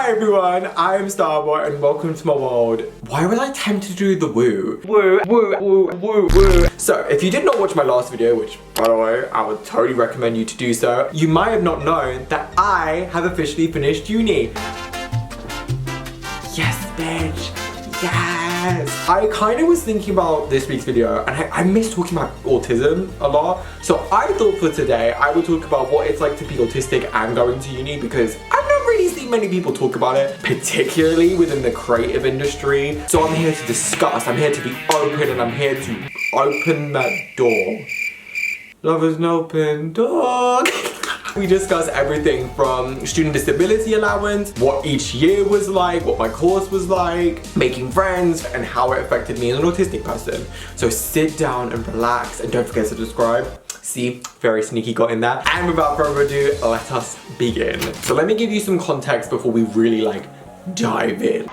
Hi everyone, I'm Styleboy and welcome to my world. Why was I tempted to do the woo? Woo, woo, woo, woo, woo. So, if you did not watch my last video, which by the way, I would totally recommend you to do so, you might have not known that I have officially finished uni. Yes, bitch. Yes! I kind of was thinking about this week's video and I miss talking about autism a lot. So I thought for today I would talk about what it's like to be autistic and going to uni, because I've not really seen many people talk about it, particularly within the creative industry. So I'm here to discuss, I'm here to be open, and I'm here to open that door. Love is an open door. We discuss everything from student disability allowance, what each year was like, what my course was like, making friends, and how it affected me as an autistic person. So sit down and relax, and don't forget to subscribe. See, very sneaky got in there. And without further ado, let us begin. So let me give you some context before we really dive in.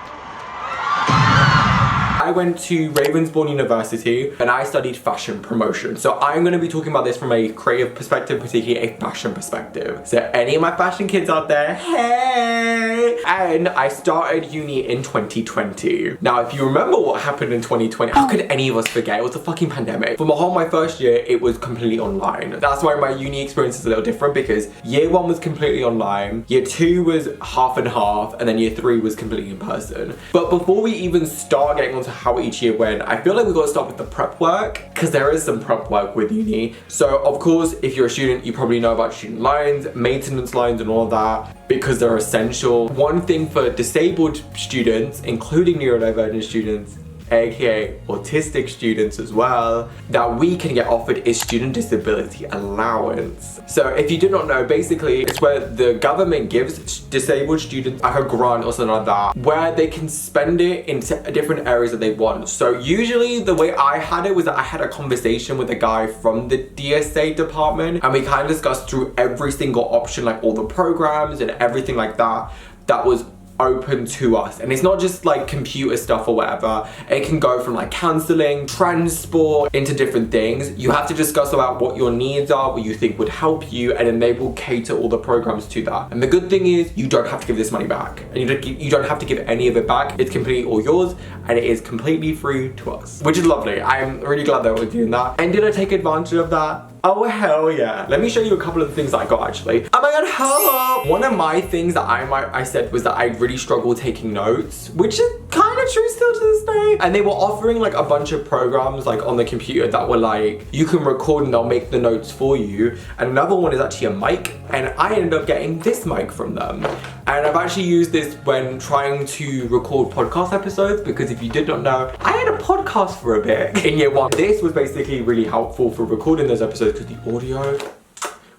I went to University and I studied fashion promotion. So I'm going to be talking about this from a creative perspective, particularly a fashion perspective. So any of my fashion kids out there, hey! And I started uni in 2020. Now, if you remember what happened in 2020, how could any of us forget? It was a fucking pandemic. For my first year, it was completely online. That's why my uni experience is a little different, because year one was completely online, year two was half and half, and then year three was completely in person. But before we even start getting onto how each year went, I feel like we got to start with the prep work, because there is some prep work with uni. So of course, if you're a student, you probably know about student lines, maintenance lines, and all of that, because they're essential. One thing for disabled students, including neurodivergent students, aka autistic students as well, that we can get offered is student disability allowance. So if you do not know, basically it's where the government gives disabled students like a grant or something like that, where they can spend it in different areas that they want. So usually the way I had it was that I had a conversation with a guy from the DSA department, and we kind of discussed through every single option, like all the programs and everything like that, that was open to us. And it's not just like computer stuff or whatever. It can go from like counseling, transport, into different things. You have to discuss about what your needs are, what you think would help you, and then they will cater all the programs to that. And the good thing is you don't have to give this money back, and you don't have to give any of it back. It's completely all yours, and it is completely free to us, which is lovely. I'm really glad that we're doing that. And did I take advantage of that? Oh hell yeah. Let me show you a couple of the things that I got actually. Oh my god, hello! One of my things that I said was that I really struggle taking notes, which is kind of true still to this day. And they were offering like a bunch of programs like on the computer that were like, you can record and they'll make the notes for you. And another one is actually a mic, and I ended up getting this mic from them. And I've actually used this when trying to record podcast episodes, because if you did not know, I had a podcast for a bit in year one. This was basically really helpful for recording those episodes because the audio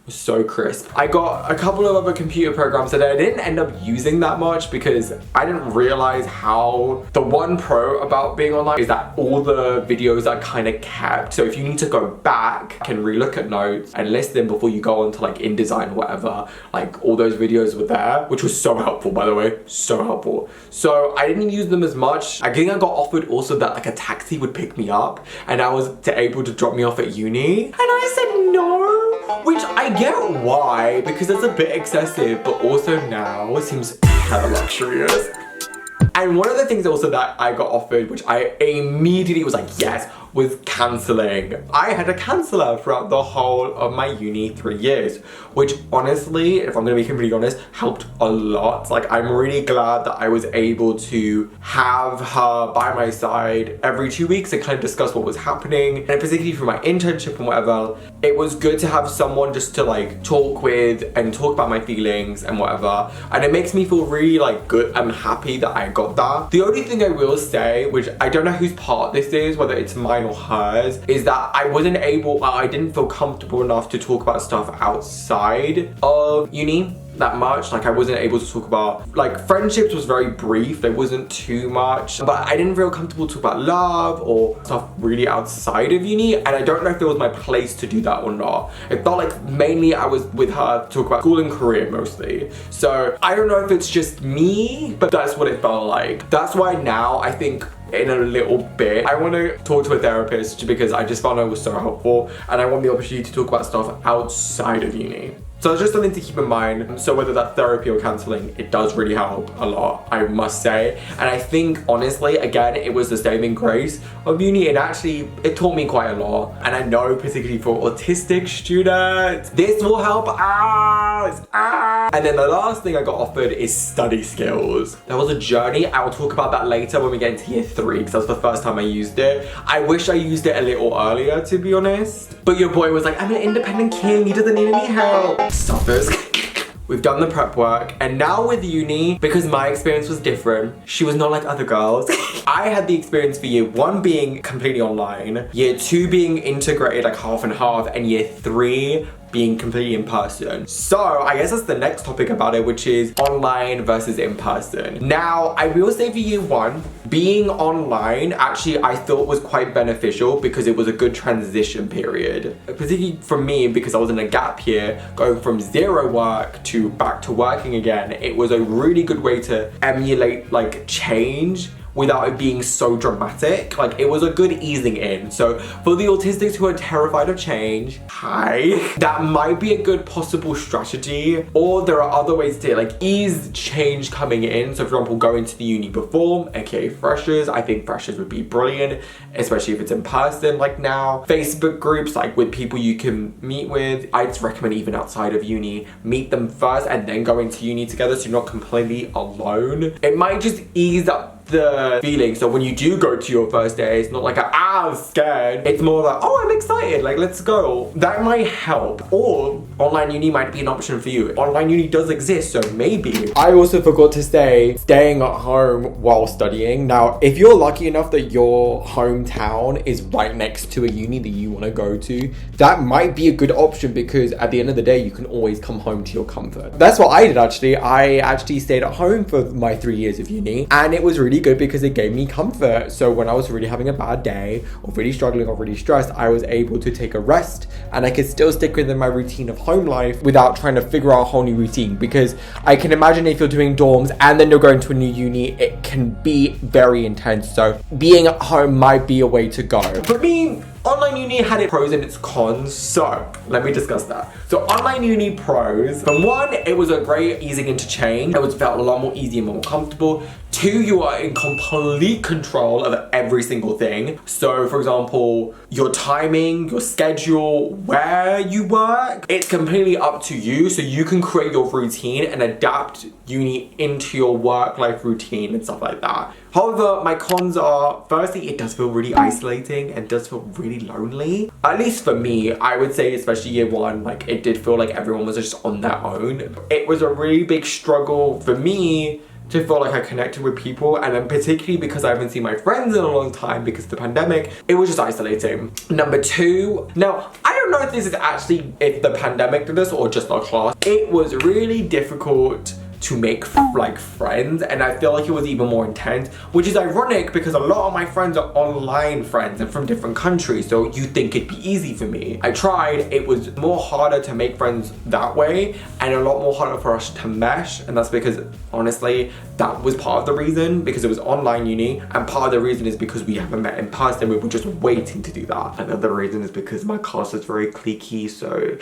was so crisp. I got a couple of other computer programs that I didn't end up using that much, because I didn't realize how the one pro about being online is that all the videos are kind of kept. So if you need to go back and relook at notes and list them before you go on to like InDesign or whatever, like all those videos were there, which was so helpful, by the way, so helpful. So I didn't use them as much. I think I got offered also that like a taxi would pick me up and I was able to drop me off at uni, and I said no, which I get why, because it's a bit excessive, but also now it seems hella luxurious. And one of the things also that I got offered, which I immediately was like, yes, was cancelling. I had a canceller throughout the whole of my uni 3 years, which honestly, if I'm gonna be completely honest, helped a lot. Like, I'm really glad that I was able to have her by my side every 2 weeks and kind of discuss what was happening. And particularly for my internship and whatever, it was good to have someone just to like talk with and talk about my feelings and whatever. And it makes me feel really like good and happy that I got that. The only thing I will say, which I don't know whose part this is, whether it's mine or hers, is that I didn't feel comfortable enough to talk about stuff outside of uni that much. Like, I wasn't able to talk about, like, friendships was very brief, there wasn't too much, but I didn't feel comfortable to talk about love or stuff really outside of uni, and I don't know if it was my place to do that or not. It felt like mainly I was with her to talk about school and career mostly. So I don't know if it's just me, but that's what it felt like. That's why now I think in a little bit I want to talk to a therapist, because I just found it was so helpful, and I want the opportunity to talk about stuff outside of uni. So it's just something to keep in mind. So whether that's therapy or counseling, it does really help a lot, I must say. And I think, honestly, again, it was the saving grace of uni. And actually, it taught me quite a lot. And I know, particularly for autistic students, this will help out. And then the last thing I got offered is study skills. That was a journey. I will talk about that later when we get into year 3, because that was the first time I used it. I wish I used it a little earlier, to be honest. But your boy was like, I'm an independent king, he doesn't need any help. Stop this. We've done the prep work, and now with uni, because my experience was different, she was not like other girls. I had the experience for year 1 being completely online, year 2 being integrated like half and half, and year 3 being completely in person. So I guess that's the next topic about it, which is online versus in person. Now, I will say for year 1, being online, actually, I thought was quite beneficial because it was a good transition period. Particularly for me, because I was in a gap year, going from 0 work to back to working again, it was a really good way to emulate like change without it being so dramatic. Like, it was a good easing in. So for the autistics who are terrified of change, hi, that might be a good possible strategy. Or there are other ways to like ease change coming in. So for example, going to the uni before, aka freshers. I think freshers would be brilliant, especially if it's in person like now. Facebook groups, like with people you can meet with. I'd recommend even outside of uni, meet them first and then go into uni together so you're not completely alone. It might just ease up the feeling. So when you do go to your first day, it's not like I'm scared. It's more like, oh, I'm excited, like let's go. That might help. Or online uni might be an option for you. Online uni does exist, so maybe. I also forgot to say, staying at home while studying. Now, if you're lucky enough that your hometown is right next to a uni that you want to go to, that might be a good option because at the end of the day, you can always come home to your comfort. That's what I did actually. I actually stayed at home for my 3 years of uni, and it was really good because it gave me comfort. So when I was really having a bad day or really struggling or really stressed, I was able to take a rest and I could still stick within my routine of home life without trying to figure out a whole new routine. Because I can imagine if you're doing dorms and then you're going to a new uni, it can be very intense. So being at home might be a way to go. For me, online uni had its pros and its cons, so let me discuss that. So online uni pros, for one, it was a great easing into change. It was felt a lot more easy and more comfortable. 2, you are in complete control of every single thing. So for example, your timing, your schedule, where you work, it's completely up to you. So you can create your routine and adapt uni into your work-life routine and stuff like that. However, my cons are, firstly, it does feel really isolating and does feel really lonely. At least for me, I would say, especially year 1, like it did feel like everyone was just on their own. It was a really big struggle for me to feel like I connected with people, and then particularly because I haven't seen my friends in a long time because of the pandemic, it was just isolating. Number 2, now I don't know if this is actually if the pandemic did this or just our class, it was really difficult to make like friends, and I feel like it was even more intense, which is ironic because a lot of my friends are online friends and from different countries, so you'd think it'd be easy for me. I tried, it was more harder to make friends that way and a lot more harder for us to mesh, and that's because honestly that was part of the reason, because it was online uni, and part of the reason is because we haven't met in person. We were just waiting to do that. Another reason is because my class is very cliquey, so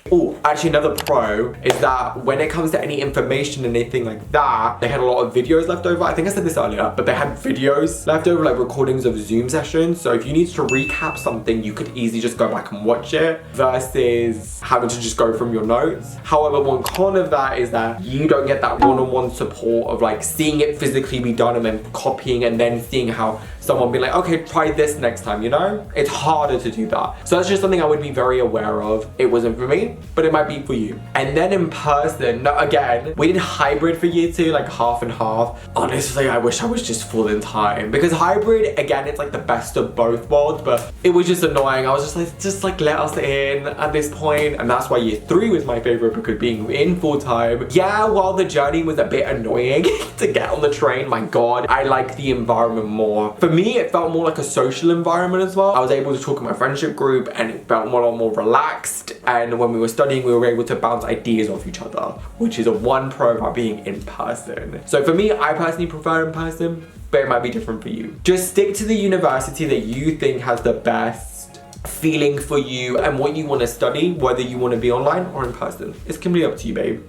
oh, actually another pro is that when it comes to any information and anything like that, they had a lot of videos left over. I think I said this earlier, but they had videos left over, like recordings of Zoom sessions. So if you need to recap something, you could easily just go back and watch it versus having to just go from your notes. However, one con of that is that you don't get that one-on-one support of like seeing it physically be done and then copying and then seeing how someone be like, okay, try this next time, you know? It's harder to do that. So that's just something I would be very aware of. It wasn't for me, but it might be for you. And then in person, no, again, we did hybrid for year 2, like half and half. Honestly, I wish I was just full in time, because hybrid, again, it's like the best of both worlds, but it was just annoying. I was just like let us in at this point. And that's why year 3 was my favorite, because being in full time, yeah, while the journey was a bit annoying to get on the train, my God, I like the environment more. For me, it felt more like a social environment as well. I was able to talk in my friendship group and it felt a lot more relaxed. And when we were studying, we were able to bounce ideas off each other, which is a one pro about being in person. So for me, I personally prefer in person, but it might be different for you. Just stick to the university that you think has the best feeling for you and what you want to study, whether you want to be online or in person. It's completely up to you, babe.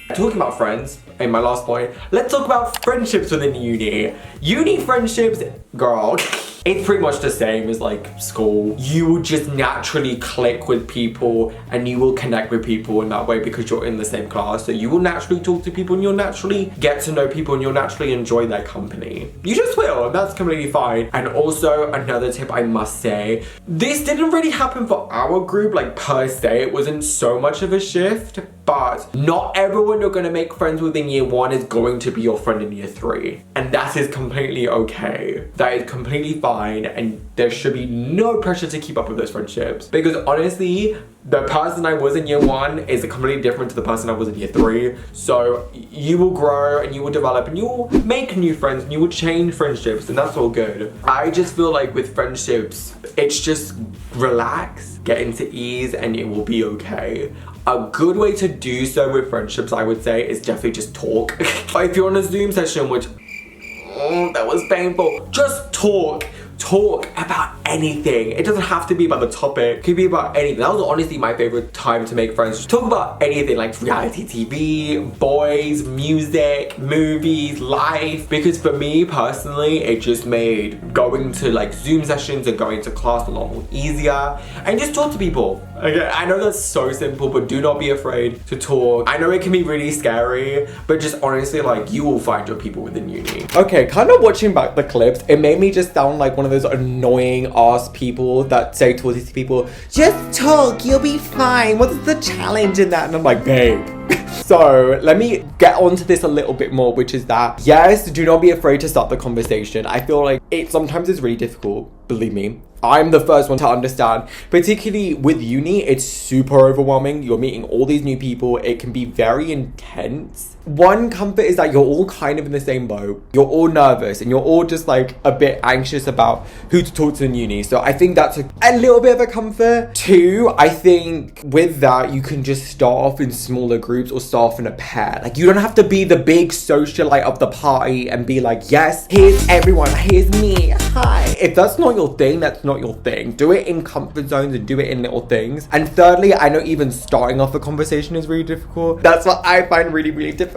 Talking about friends, and my last point, let's talk about friendships within uni. Uni friendships, girl, it's pretty much the same as like school. You will just naturally click with people and you will connect with people in that way because you're in the same class. So you will naturally talk to people and you'll naturally get to know people and you'll naturally enjoy their company. You just will, and that's completely fine. And also another tip I must say, this didn't really happen for our group, like per se, it wasn't so much of a shift, but not everyone you're gonna make friends with in year 1 is going to be your friend in year 3. And that is completely okay. That is completely fine, and there should be no pressure to keep up with those friendships. Because honestly, the person I was in year 1 is completely different to the person I was in year 3. So you will grow and you will develop and you will make new friends and you will change friendships, and that's all good. I just feel like with friendships, it's just relax, get into ease, and it will be okay. A good way to do so with friendships, I would say, is definitely just talk. If you're on a Zoom session, which, that was painful, just talk. Talk about anything. It doesn't have to be about the topic. It could be about anything. That was honestly my favorite time to make friends. Just talk about anything, like reality TV, boys, music, movies, life. Because for me personally, it just made going to like Zoom sessions and going to class a lot more easier. And just talk to people. Okay, I know that's so simple, but do not be afraid to talk. I know it can be really scary, but just honestly, like, you will find your people within uni. Okay, kind of watching back the clips, it made me just sound like one of those annoying ass people that say to autistic people, just talk, you'll be fine. What's the challenge in that? And I'm like, babe. So let me get onto this a little bit more, which is that, yes, do not be afraid to start the conversation. I feel like it sometimes is really difficult, believe me. I'm the first one to understand, particularly with uni, it's super overwhelming. You're meeting all these new people. It can be very intense. One comfort is that you're all kind of in the same boat. You're all nervous and you're all just like a bit anxious about who to talk to in uni. So I think that's a little bit of a comfort. 2, I think with that, you can just start off in smaller groups or start off in a pair. Like, you don't have to be the big socialite of the party and be like, yes, here's everyone, here's me, hi. If that's not your thing, that's not your thing. Do it in comfort zones and do it in little things. And thirdly, I know even starting off a conversation is really difficult. That's what I find really, really difficult.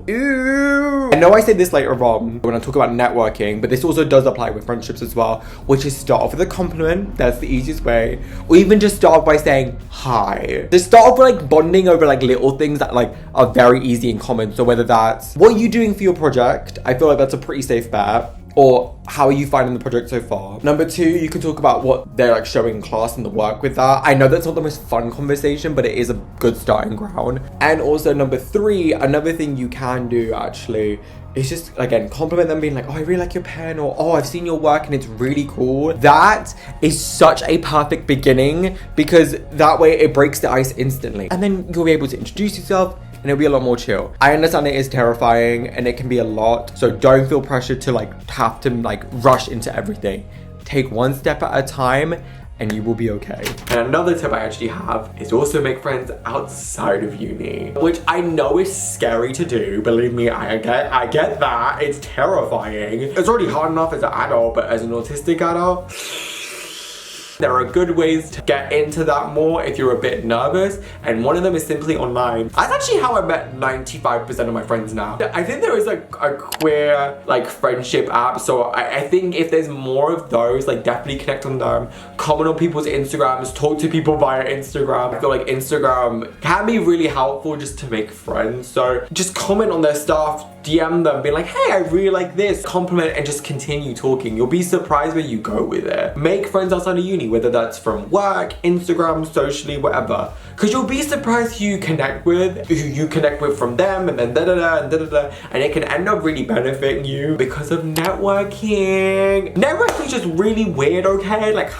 Ooh. I know I said this later on when I talk about networking, but this also does apply with friendships as well, which is start off with a compliment. That's the easiest way. Or even just start off by saying hi. Just start off with like bonding over like little things that like are very easy in common. So whether that's what are you doing for your project, I feel like that's a pretty safe bet. Or how are you finding the project so far? Number 2, you can talk about what they're like showing in class and the work with that. I know that's not the most fun conversation, but it is a good starting ground. And also number 3, another thing you can do actually is just, again, compliment them, being like, oh, I really like your pen, or oh, I've seen your work and it's really cool. That is such a perfect beginning because that way it breaks the ice instantly. And then you'll be able to introduce yourself and it'll be a lot more chill. I understand it is terrifying and it can be a lot, so don't feel pressured to like have to like rush into everything. Take one step at a time and you will be okay. And another tip I actually have is also make friends outside of uni, which I know is scary to do. Believe me, I get that. It's terrifying. It's already hard enough as an adult, but as an autistic adult, there are good ways to get into that more if you're a bit nervous, and one of them is simply online. That's actually how I met 95% of my friends now. I think there is like a queer like friendship app, so I think if there's more of those, like definitely connect on them, comment on people's Instagrams, talk to people via Instagram. I feel like Instagram can be really helpful just to make friends, so just comment on their stuff, DM them, be like, hey, I really like this, compliment, and just continue talking. You'll be surprised where you go with it. Make friends outside of uni, whether that's from work, Instagram, socially, whatever, because you'll be surprised who you connect with from them, and then and it can end up really benefiting you because of networking. Networking is just really weird, okay? Like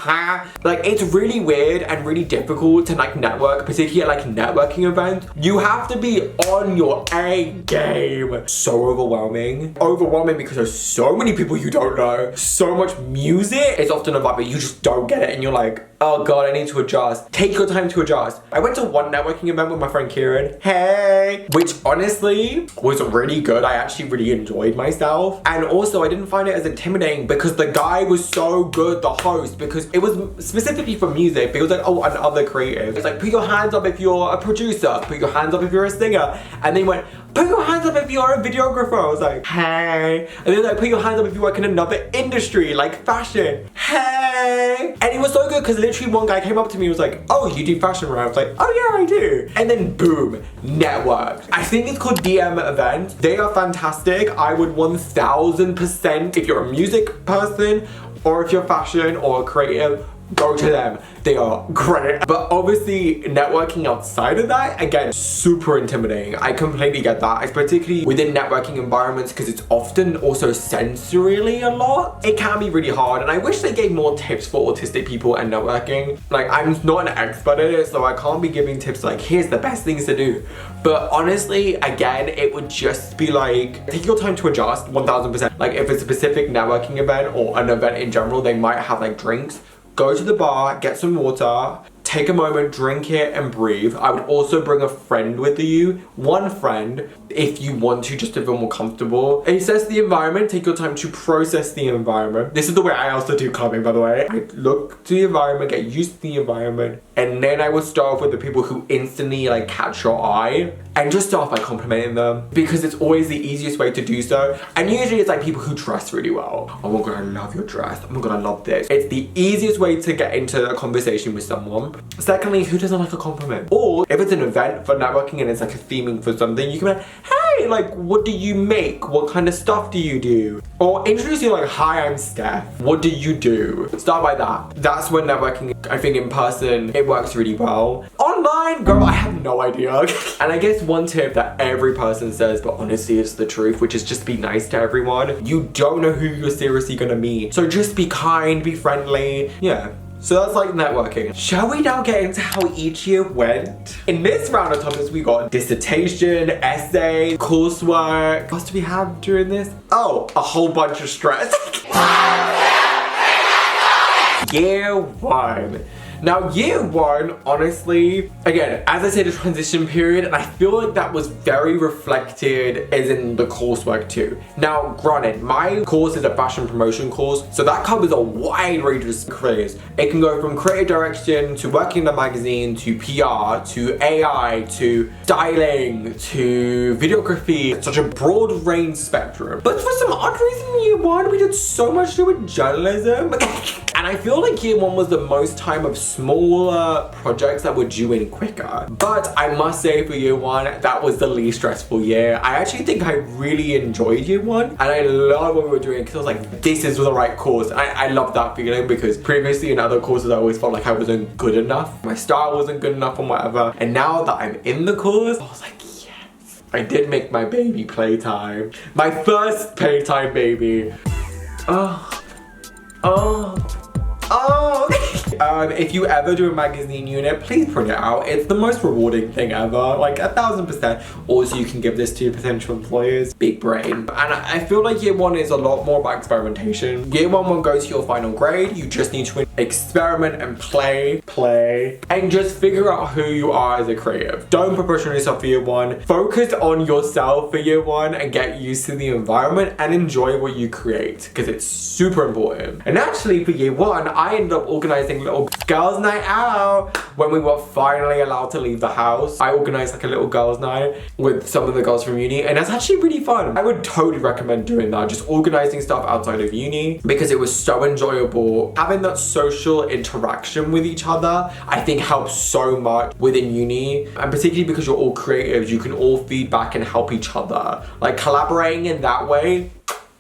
it's really weird and really difficult to like network, particularly at like networking events. You have to be on your A game. So overwhelming because there's so many people you don't know, so much music. It's often a vibe, but you just don't get it and you're like, Oh god, I need to adjust. Take your time to adjust. I went to one networking event with my friend Kieran. Hey! Which honestly was really good. I actually really enjoyed myself. And also I didn't find it as intimidating because the guy was so good, the host, because it was specifically for music. But it was like, oh, and other creative. It's like, put your hands up if you're a producer. Put your hands up if you're a singer. And then he went, put your hands up if you're a videographer. I was like, hey. And then like, put your hands up if you work in another industry, like fashion. Hey. And it was so good because literally one guy came up to me and was like, oh, you do fashion, right? I was like, oh yeah, I do. And then boom, network. I think it's called DM Event. They are fantastic. I would 1000%, if you're a music person or if you're fashion or creative, go to them. They are great. But obviously networking outside of that, again, super intimidating. I completely get that. It's particularly within networking environments because it's often also sensorily a lot. It can be really hard and I wish they gave more tips for autistic people and networking. Like, I'm not an expert at it, so I can't be giving tips like, here's the best things to do. But honestly, again, it would just be like, take your time to adjust 1000%. Like if it's a specific networking event or an event in general, they might have like drinks. Go to the bar, get some water, take a moment, drink it and breathe. I would also bring a friend with you, one friend, if you want to, just to feel more comfortable. Assess the environment, take your time to process the environment. This is the way I also do clubbing, by the way. I look to the environment, get used to the environment, and then I would start off with the people who instantly like catch your eye and just start off by complimenting them because it's always the easiest way to do so. And usually it's like people who dress really well. Oh my god, I love your dress. Oh my god, I love this. It's the easiest way to get into a conversation with someone. Secondly, who doesn't like a compliment? Or if it's an event for networking and it's like a theming for something, you can be like, hey, like, what do you make? What kind of stuff do you do? Or introduce you like, hi, I'm Steph. What do you do? Start by that. That's when networking, I think in person, it works really well. Online, girl, I have no idea. And I guess one tip that every person says, but honestly it's the truth, which is just be nice to everyone. You don't know who you're seriously gonna meet. So just be kind, be friendly. Yeah. So that's like networking. Shall we now get into how each year went? In this round of topics, we got dissertation, essay, coursework. What else do we have during this? Oh, a whole bunch of stress. Year one. Now year one, honestly, again, as I said, a transition period, and I feel like that was very reflected as in the coursework too. Now, granted, my course is a fashion promotion course, so that covers a wide range of careers. It can go from creative direction to working in a magazine to PR to AI to styling to videography. It's such a broad range spectrum. But for some odd reason in year one, we did so much to do with journalism. And I feel like year one was the most time of smaller projects that were due in quicker. But I must say for year one, that was the least stressful year. I actually think I really enjoyed year one and I love what we were doing because I was like, this is the right course. I love that feeling because previously in other courses I always felt like I wasn't good enough. My style wasn't good enough and whatever. And now that I'm in the course, I was like, yes. I did make my baby playtime. My first playtime baby. If you ever do a magazine unit, please print it out. It's the most rewarding thing ever, like 1000%. Also, you can give this to your potential employers. Big brain. And I feel like year one is a lot more about experimentation. Year one won't go to your final grade. You just need to experiment and play, and just figure out who you are as a creative. Don't put pressure on yourself for year one. Focus on yourself for year one and get used to the environment and enjoy what you create because it's super important. And actually for year one, I ended up organizing little girls' night out when we were finally allowed to leave the house. I organized like a little girls' night with some of the girls from uni and that's actually really fun. I would totally recommend doing that, just organizing stuff outside of uni because it was so enjoyable. Having that social interaction with each other, I think helps so much within uni, and particularly because you're all creatives, you can all feedback and help each other. Like collaborating in that way,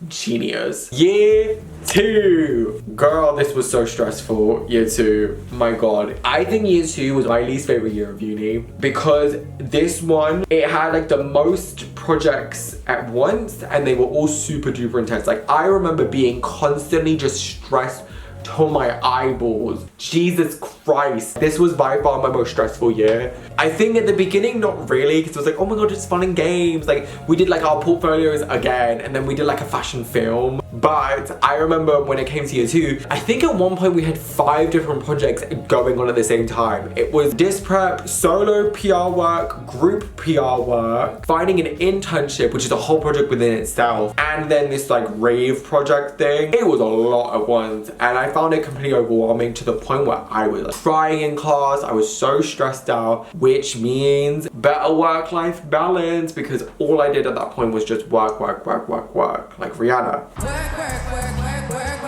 genius. Year two. Girl, this was so stressful. Year two, my god. I think year two was my least favorite year of uni because this one, it had like the most projects at once and they were all super duper intense. Like I remember being constantly just stressed to my eyeballs. Jesus Christ. This was by far my most stressful year. I think at the beginning, not really, because it was like, oh my god, it's fun and games. Like we did like our portfolios again and then we did like a fashion film. But I remember when it came to year 2, I think at one point we had 5 different projects going on at the same time. It was disc prep, solo PR work, group PR work, finding an internship, which is a whole project within itself, and then this like rave project thing. It was a lot at once, and I found it completely overwhelming to the point where I was crying in class. I was so stressed out, which means better work-life balance, because all I did at that point was just work, like Rihanna.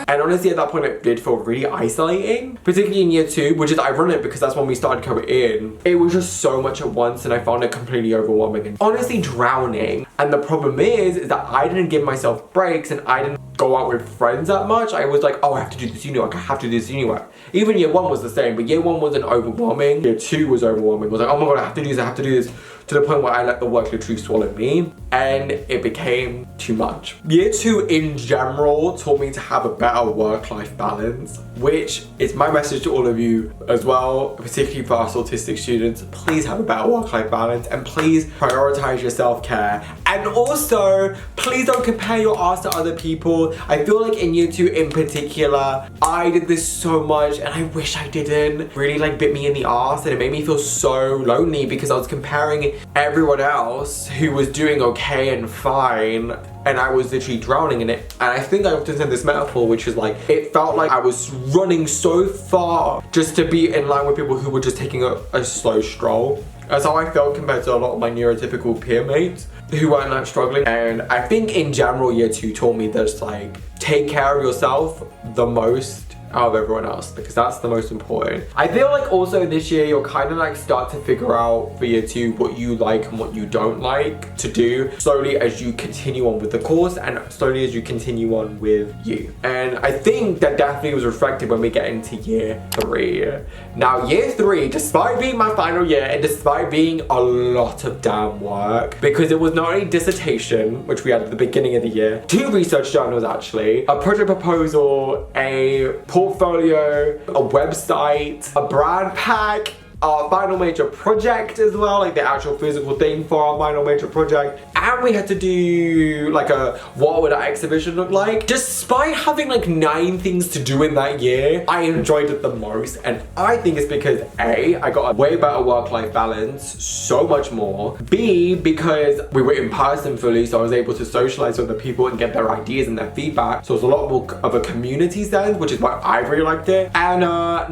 And honestly, at that point, it did feel really isolating, particularly in year 2, which is ironic because that's when we started coming in. It was just so much at once, and I found it completely overwhelming and honestly drowning. And the problem is that I didn't give myself breaks, and I didn't go out with friends that much. I was like, oh, I have to do this uni work, I have to do this uni work. Even year 1 was the same, but year 1 wasn't overwhelming. Year 2 was overwhelming. I was like, oh my god, I have to do this, I have to do this. To the point where I let the work literally swallow me, and it became too much. Year 2 in general taught me to have a better work-life balance, which is my message to all of you as well, particularly for us autistic students. Please have a better work-life balance, and please prioritize your self-care. And also, please don't compare your ass to other people. I feel like in year 2 in particular, I did this so much, and I wish I didn't. Really like bit me in the ass, and it made me feel so lonely because I was comparing everyone else who was doing okay and fine, and I was literally drowning in it. And I think I often said this metaphor, which is like, it felt like I was running so far just to be in line with people who were just taking a slow stroll. That's how I felt compared to a lot of my neurotypical peer mates who weren't like struggling. And I think in general, year 2 taught me that like, take care of yourself the most out of everyone else, because that's the most important. I feel like also this year you'll kind of like start to figure out for year 2 what you like and what you don't like to do slowly as you continue on with the course and slowly as you continue on with you. And I think that definitely was reflected when we get into year 3. Now year 3, despite being my final year and despite being a lot of damn work, because it was not only dissertation, which we had at the beginning of the year, 2 research journals actually, a project proposal, a portfolio, a website, a brand pack, our final major project as well, like the actual physical thing for our final major project. And we had to do like a what would our exhibition look like. Despite having like 9 things to do in that year, I enjoyed it the most. And I think it's because A, I got a way better work-life balance, so much more. B, because we were in person fully, so I was able to socialize with the people and get their ideas and their feedback. So it's a lot more of a community sense, which is why I really liked it. And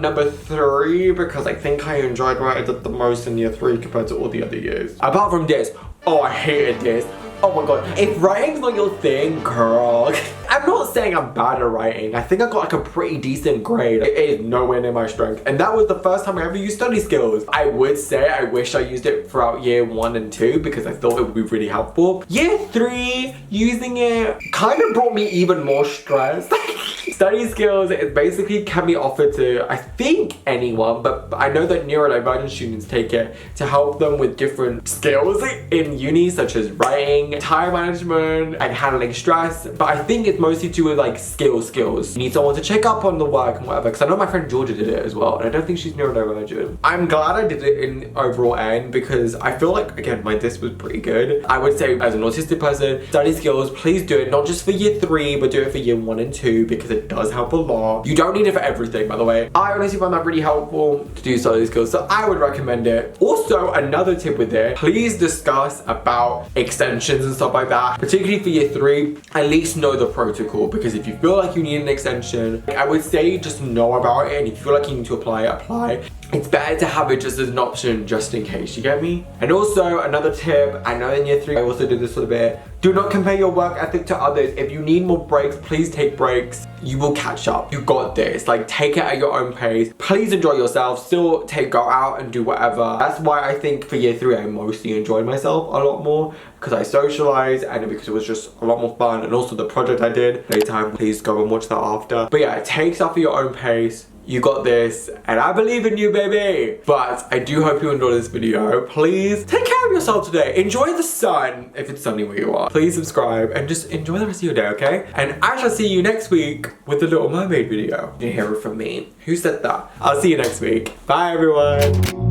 number 3, because I think I enjoyed what I did the most in year 3 compared to all the other years. Apart from this, oh, I hated this. Oh my god, if writing's not your thing, girl. I'm not saying I'm bad at writing. I think I got like a pretty decent grade. It is nowhere near my strength. And that was the first time I ever used study skills. I would say I wish I used it throughout year 1 and 2 because I thought it would be really helpful. Year 3, using it kind of brought me even more stress. Study skills, it basically can be offered to, I think, anyone, but I know that neurodivergent students take it to help them with different skills in uni, such as writing, time management, and handling stress. But I think it's mostly to do with like skills. You need someone to check up on the work and whatever, because I know my friend Georgia did it as well, and I don't think she's neurodivergent. I'm glad I did it in overall end because I feel like, again, my disc was pretty good. I would say as an autistic person, study skills, please do it, not just for year 3, but do it for year 1 and 2 because it does help a lot. You don't need it for everything, by the way. I honestly found that really helpful to do study skills, so I would recommend it. Also, another tip with it, please discuss about extensions and stuff like that, particularly for year 3. At least know the protocol, because if you feel like you need an extension, I would say just know about it, and if you feel like you need to apply. It's better to have it just as an option, just in case, you get me? And also, another tip, I know in year 3, I also did this a little bit, do not compare your work ethic to others. If you need more breaks, please take breaks. You will catch up. You got this. Like, take it at your own pace. Please enjoy yourself. Still go out and do whatever. That's why I think for year 3, I mostly enjoyed myself a lot more, because I socialized and because it was just a lot more fun. And also the project I did later, please go and watch that after. But yeah, take stuff at your own pace. You got this, and I believe in you, baby. But I do hope you enjoyed this video. Please take care of yourself today. Enjoy the sun, if it's sunny where you are. Please subscribe and just enjoy the rest of your day, okay? And I shall see you next week with the Little Mermaid video. You hear it from me. Who said that? I'll see you next week. Bye, everyone.